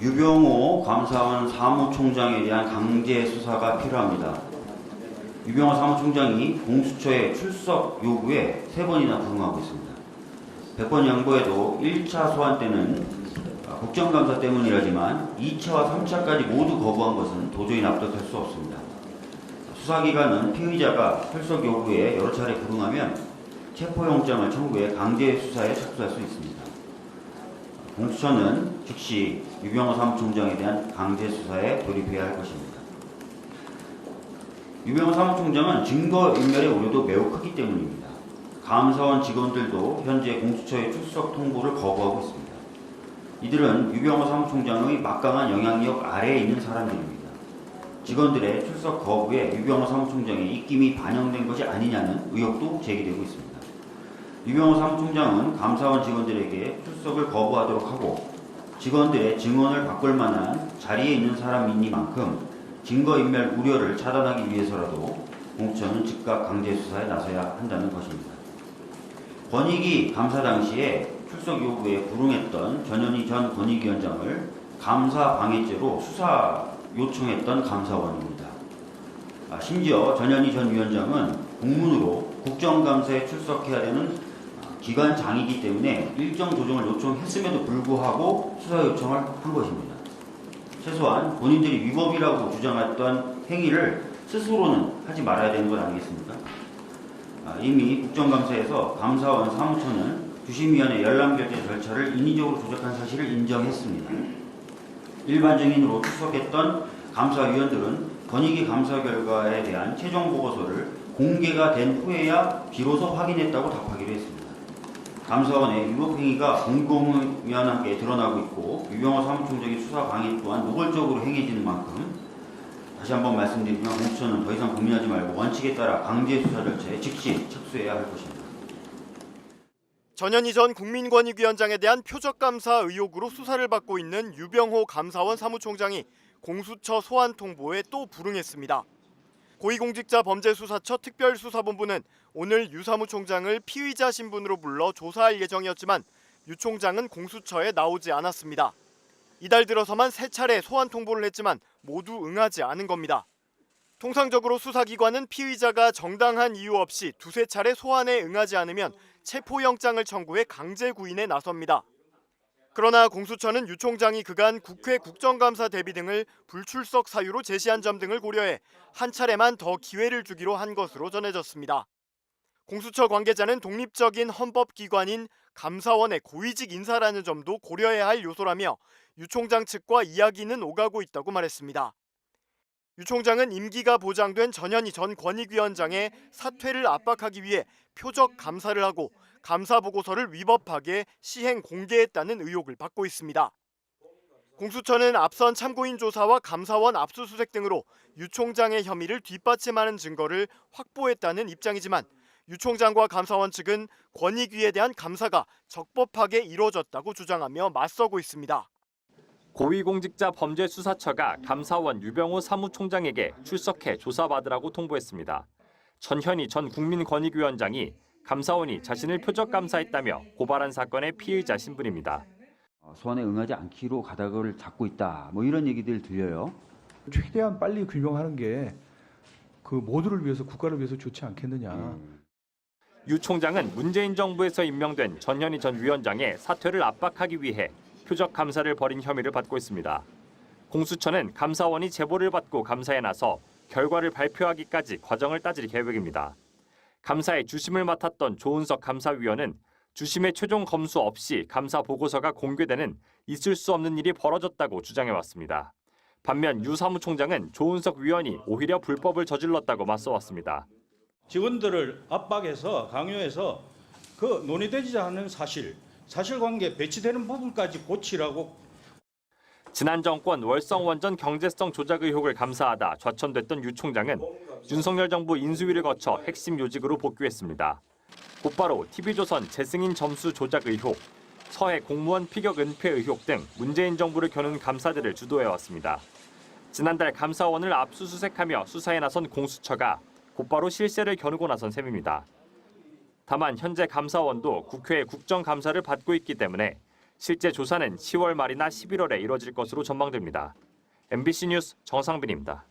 유병호 감사원 사무총장에 대한 강제 수사가 필요합니다. 유병호 사무총장이 공수처의 출석 요구에 3번이나 불응하고 있습니다. 100번 양보해도 1차 소환 때는 국정감사 때문이라지만 2차와 3차까지 모두 거부한 것은 도저히 납득할 수 없습니다. 수사기관은 피의자가 출석 요구에 여러 차례 불응하면 체포영장을 청구해 강제 수사에 착수할 수 있습니다. 공수처는 즉시 유병호 사무총장에 대한 강제 수사에 돌입해야 할 것입니다. 유병호 사무총장은 증거인멸의 우려도 매우 크기 때문입니다. 감사원 직원들도 현재 공수처의 출석 통보를 거부하고 있습니다. 이들은 유병호 사무총장의 막강한 영향력 아래에 있는 사람들입니다. 직원들의 출석 거부에 유병호 사무총장의 입김이 반영된 것이 아니냐는 의혹도 제기되고 있습니다. 유병호 사무총장은 감사원 직원들에게 출석을 거부하도록 하고 직원들의 증언을 바꿀 만한 자리에 있는 사람이니만큼 증거인멸 우려를 차단하기 위해서라도 공수처는 즉각 강제 수사에 나서야 한다는 것입니다. 권익위 감사 당시에 출석 요구에 불응했던 전현희 전 권익위원장을 감사 방해죄로 수사 요청했던 감사원입니다. 심지어 전현희 전 위원장은 공문으로 국정감사에 출석해야 되는 기관장이기 때문에 일정 조정을 요청했음에도 불구하고 수사 요청을 한 것입니다. 최소한 본인들이 위법이라고 주장했던 행위를 스스로는 하지 말아야 되는 것 아니겠습니까? 이미 국정감사에서 감사원 사무처는 주심위원회 열람결제 절차를 인위적으로 조작한 사실을 인정했습니다. 일반 증인으로 출석했던 감사위원들은 권익위 감사 결과에 대한 최종 보고서를 공개가 된 후에야 비로소 확인했다고 답하기로 했습니다. 감사원의 위법행위가 공공위와 함께 드러나고 있고 유병호 사무총장의 수사 방해 또한 노골적으로 행해지는 만큼 다시 한번 말씀드리지만 공수처는 더 이상 고민하지 말고 원칙에 따라 강제 수사 절차에 즉시 착수해야 할 것입니다. 전현희 전 국민권익위원장에 대한 표적감사 의혹으로 수사를 받고 있는 유병호 감사원 사무총장이 공수처 소환 통보에 또 불응했습니다. 고위공직자범죄수사처 특별수사본부는 오늘 유 사무총장을 피의자 신분으로 불러 조사할 예정이었지만 유 총장은 공수처에 나오지 않았습니다. 이달 들어서만 3차례 소환 통보를 했지만 모두 응하지 않은 겁니다. 통상적으로 수사기관은 피의자가 정당한 이유 없이 2~3차례 소환에 응하지 않으면 체포영장을 청구해 강제 구인에 나섭니다. 그러나 공수처는 유 총장이 그간 국회 국정감사 대비 등을 불출석 사유로 제시한 점 등을 고려해 한 차례만 더 기회를 주기로 한 것으로 전해졌습니다. 공수처 관계자는 독립적인 헌법기관인 감사원의 고위직 인사라는 점도 고려해야 할 요소라며 유 총장 측과 이야기는 오가고 있다고 말했습니다. 유 총장은 임기가 보장된 전현희 전 권익위원장의 사퇴를 압박하기 위해 표적 감사를 하고 감사 보고서를 위법하게 시행 공개했다는 의혹을 받고 있습니다. 공수처는 앞선 참고인 조사와 감사원 압수수색 등으로 유 총장의 혐의를 뒷받침하는 증거를 확보했다는 입장이지만 유 총장과 감사원 측은 권익위에 대한 감사가 적법하게 이루어졌다고 주장하며 맞서고 있습니다. 고위공직자범죄수사처가 감사원 유병호 사무총장에게 출석해 조사받으라고 통보했습니다. 전현희 전 국민권익위원장이 감사원이 자신을 표적감사했다며 고발한 사건의 피의자 신분입니다. 소환에 응하지 않기로 가닥을 잡고 있다. 이런 얘기들 들려요. 최대한 빨리 규명하는 게 그 모두를 위해서 국가를 위해서 좋지 않겠느냐. 유 총장은 문재인 정부에서 임명된 전현희 전 위원장의 사퇴를 압박하기 위해 표적 감사를 벌인 혐의를 받고 있습니다. 공수처는 감사원이 제보를 받고 감사에 나서 결과를 발표하기까지 과정을 따질 계획입니다. 감사의 주심을 맡았던 조은석 감사위원은 주심의 최종 검수 없이 감사 보고서가 공개되는 있을 수 없는 일이 벌어졌다고 주장해왔습니다. 반면 유 사무총장은 조은석 위원이 오히려 불법을 저질렀다고 맞서왔습니다. 직원들을 압박해서 강요해서 그 논의되지 않은 사실관계 배치되는 부분까지 고치라고. 지난 정권 월성원전 경제성 조작 의혹을 감사하다 좌천됐던 유 총장은 윤석열 정부 인수위를 거쳐 핵심 요직으로 복귀했습니다. 곧바로 TV조선 재승인 점수 조작 의혹, 서해 공무원 피격 은폐 의혹 등 문재인 정부를 겨눈 감사들을 주도해왔습니다. 지난달 감사원을 압수수색하며 수사에 나선 공수처가 곧바로 실세를 겨누고 나선 셈입니다. 다만 현재 감사원도 국회의 국정감사를 받고 있기 때문에 실제 조사는 10월 말이나 11월에 이뤄질 것으로 전망됩니다. MBC 뉴스 정상빈입니다.